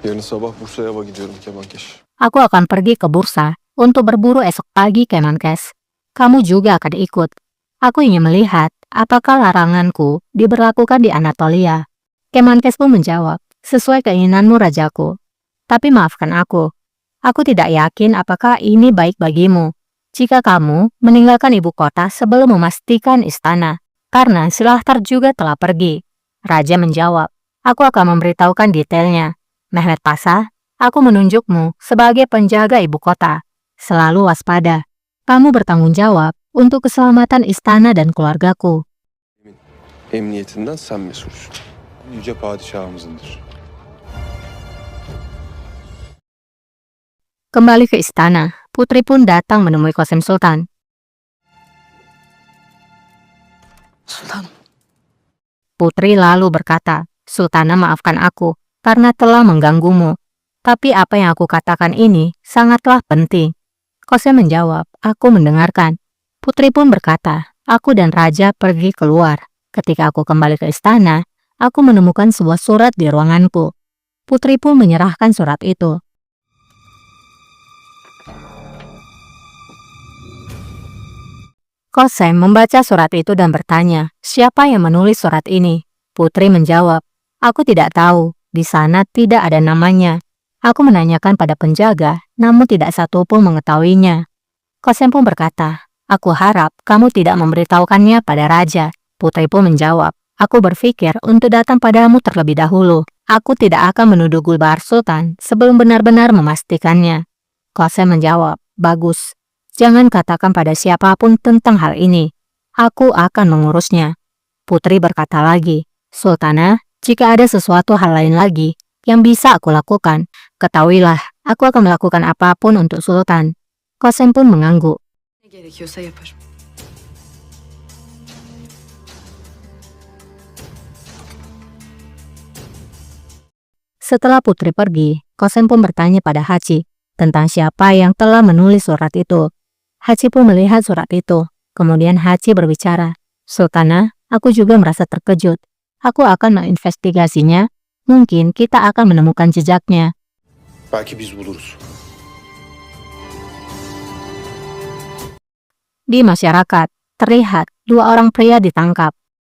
Yarın sabah Bursa'ya gidiyorum Kemankeş. Aku akan pergi ke bursa untuk berburu esok pagi, Kemenkes. Kamu juga akan ikut. Aku ingin melihat apakah laranganku diberlakukan di Anatolia. Kemenkes pun menjawab, sesuai keinginanmu rajaku. Tapi maafkan aku. Aku tidak yakin apakah ini baik bagimu jika kamu meninggalkan ibu kota sebelum memastikan istana, karena Silahtar juga telah pergi. Raja menjawab, aku akan memberitahukan detailnya. Mehmet Pasha, aku menunjukmu sebagai penjaga ibu kota. Selalu waspada. Kamu bertanggung jawab untuk keselamatan istana dan keluargaku. Emniyetinden sen mesulsün. Yüce padişahımızındır. Kembali ke istana, Putri pun datang menemui Qasim Sultan. Sultanım, Putri lalu berkata, Sultana, maafkan aku karena telah mengganggumu. Tapi apa yang aku katakan ini sangatlah penting. Qasim menjawab, aku mendengarkan. Putri pun berkata, aku dan Raja pergi keluar. Ketika aku kembali ke istana, aku menemukan sebuah surat di ruanganku. Putri pun menyerahkan surat itu. Qasim membaca surat itu dan bertanya, siapa yang menulis surat ini? Putri menjawab, aku tidak tahu, di sana tidak ada namanya. Aku menanyakan pada penjaga, namun tidak satu pun mengetahuinya. Qasim pun berkata, aku harap kamu tidak memberitahukannya pada raja. Putri pun menjawab, aku berpikir untuk datang padamu terlebih dahulu. Aku tidak akan menuduh Gulbahar Sultan sebelum benar-benar memastikannya. Qasim menjawab, bagus. Jangan katakan pada siapapun tentang hal ini. Aku akan mengurusnya. Putri berkata lagi, Sultana, jika ada sesuatu hal lain lagi yang bisa aku lakukan, ketahuilah, aku akan melakukan apapun untuk Sultan. Qasim pun mengangguk. ne gerekiyorsa yaparım. Setelah Putri pergi, Qasim pun bertanya pada Haji tentang siapa yang telah menulis surat itu. Haji pun melihat surat itu. Kemudian Haji berbicara, Sultana, aku juga merasa terkejut. Aku akan menginvestigasinya. Mungkin kita akan menemukan jejaknya. Belki biz buluruz. Di masyarakat, terlihat dua orang pria ditangkap.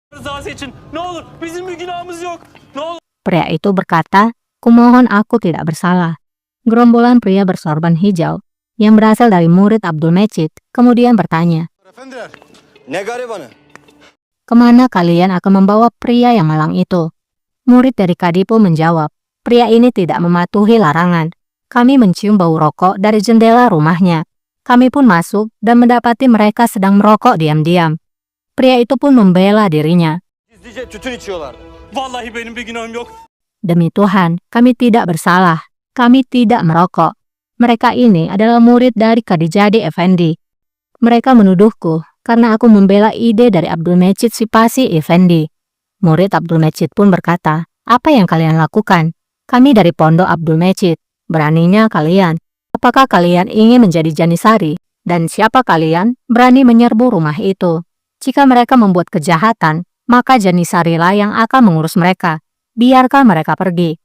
Rızası için ne olur bizim bir günahımız yok. Ne olur. Pria itu berkata, kumohon aku tidak bersalah. Gerombolan pria bersorban hijau yang berasal dari murid Abdul Mecid kemudian bertanya, Efendiler, ne garibanı? kemana kalian akan membawa pria yang malang itu? Murid dari Kadipo menjawab, pria ini tidak mematuhi larangan. Kami mencium bau rokok dari jendela rumahnya. Kami pun masuk dan mendapati mereka sedang merokok diam-diam. Pria itu pun membela dirinya. Gizlice tütün içiyorlardı. Vallahi benim bir günahım yok. Demi Tuhan, kami tidak bersalah. Kami tidak merokok. Mereka ini adalah murid dari Kadijade Effendi. Mereka menuduhku karena aku membela ide dari Abdul Mecid Sipasi Effendi. Murid Abdul Mecid pun berkata, apa yang kalian lakukan? Kami dari pondok Abdul Mecid. Beraninya kalian. Apakah kalian ingin menjadi Janisari? Dan siapa kalian berani menyerbu rumah itu? Jika mereka membuat kejahatan, maka Janisarilah yang akan mengurus mereka. Biarkan mereka pergi.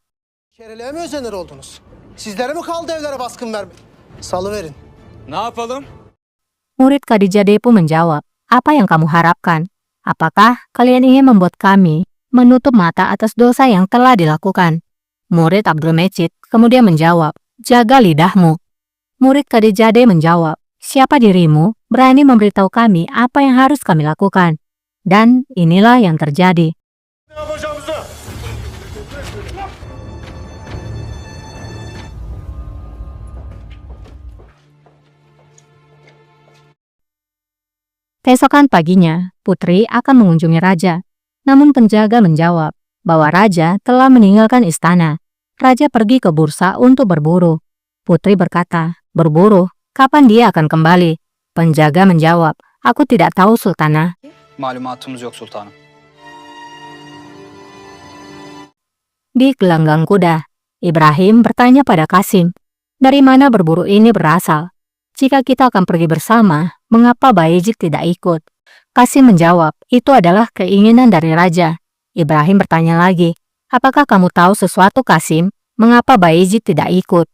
Kereleğe mi özenir oldunuz? Sizlere mi kaldı evlere baskın vermek? Salıverin. Ne yapalım? Murid Kadijade pun menjawab, apa yang kamu harapkan? Apakah kalian ingin membuat kami menutup mata atas dosa yang telah dilakukan? Murid Abdul Mecid kemudian menjawab, jaga lidahmu. Murid Kadijade menjawab, siapa dirimu berani memberitahu kami apa yang harus kami lakukan? Dan inilah yang terjadi. Ne yapacağımızı? Keesokan paginya, Putri akan mengunjungi raja. Namun penjaga menjawab bahwa raja telah meninggalkan istana. Raja pergi ke bursa untuk berburu. Putri berkata, berburu? Kapan dia akan kembali? Penjaga menjawab, aku tidak tahu Sultana. Malumatımız yok sultanım. Di gelanggang kuda, Ibrahim bertanya pada Qasim, dari mana berburu ini berasal? Jika kita akan pergi bersama, mengapa Bayezid tidak ikut? Qasim menjawab, itu adalah keinginan dari raja. Ibrahim bertanya lagi, apakah kamu tahu sesuatu Qasim mengapa Bayezid tidak ikut.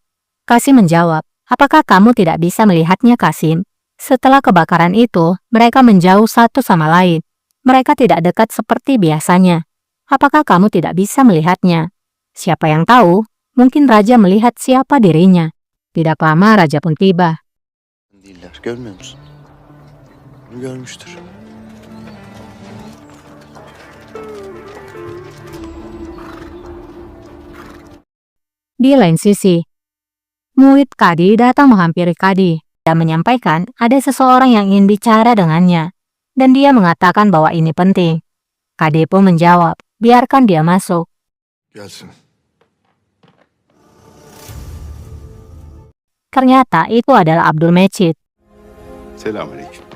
Kasim menjawab, apakah kamu tidak bisa melihatnya, Kasim? Setelah kebakaran itu, mereka menjauh satu sama lain. Mereka tidak dekat seperti biasanya. Apakah kamu tidak bisa melihatnya? Siapa yang tahu, mungkin raja melihat siapa dirinya. Tidak lama raja pun tiba. Değiller. Görmüyor musun? Bunu görmüştür. Di lain sisi, Muid Kadi datang menghampiri Kadi dan menyampaikan ada seseorang yang ingin bicara dengannya, dan dia mengatakan bahwa ini penting. Kadi pun menjawab, biarkan dia masuk. Gelsin. Ternyata itu adalah Abdul Mecid. Selamünaleyküm.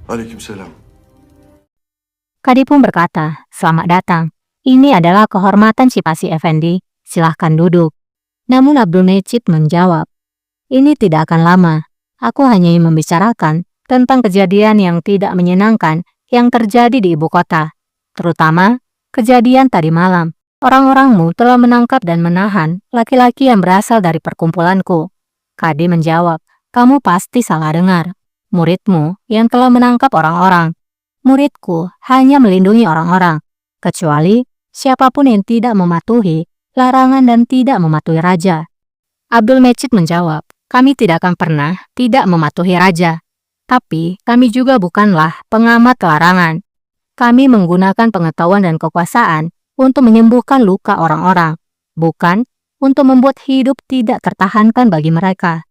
Aleykümselam. Kadi pun berkata, selamat datang. Ini adalah kehormatan Sipasi Effendi. Silahkan duduk. Namun Abdul Mecid menjawab, ini tidak akan lama. Aku hanya ingin membicarakan tentang kejadian yang tidak menyenangkan yang terjadi di ibu kota. Terutama, kejadian tadi malam. Orang-orangmu telah menangkap dan menahan laki-laki yang berasal dari perkumpulanku. Kadi menjawab, kamu pasti salah dengar. Muridmu yang telah menangkap orang-orang. Muridku hanya melindungi orang-orang, kecuali siapapun yang tidak mematuhi larangan dan tidak mematuhi raja. Abdul Mecid menjawab, kami tidak akan pernah tidak mematuhi raja. Tapi kami juga bukanlah pengamat larangan. Kami menggunakan pengetahuan dan kekuasaan untuk menyembuhkan luka orang-orang, bukan untuk membuat hidup tidak tertahankan bagi mereka.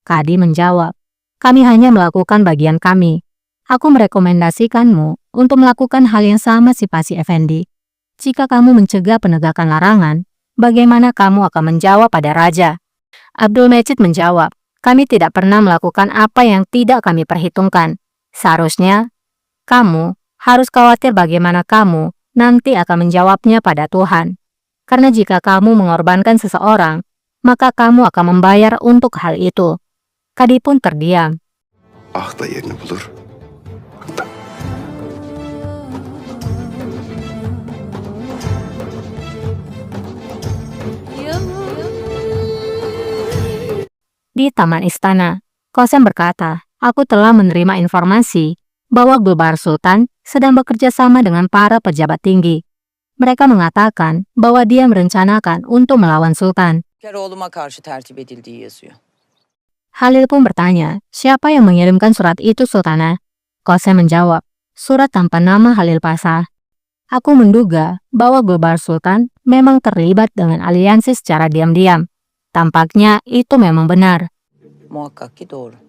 Kadi menjawab, kami hanya melakukan bagian kami. Aku merekomendasikanmu untuk melakukan hal yang sama, Sipasi Effendi. Jika kamu mencegah penegakan larangan, bagaimana kamu akan menjawab pada raja? Abdul Mecid menjawab, kami tidak pernah melakukan apa yang tidak kami perhitungkan. Seharusnya, kamu harus khawatir bagaimana kamu nanti akan menjawabnya pada Tuhan. Karena jika kamu mengorbankan seseorang, maka kamu akan membayar untuk hal itu. Kadi pun terdiam. Ah da yerini bulur. Ah da. Di taman istana, Qasim berkata, aku telah menerima informasi bahwa Gulbar Sultan sedang bekerja sama dengan para pejabat tinggi. Mereka mengatakan bahwa dia merencanakan untuk melawan Sultan. Oğluma karşı tertip edildiği yazıyor. Halil pun bertanya, siapa yang mengirimkan surat itu, Sultana? Qasim menjawab, surat tanpa nama Halil Pasha. Aku menduga bahwa Gulbar Sultan memang terlibat dengan aliansi secara diam-diam. Tampaknya itu memang benar. Muhakkak ki doğru.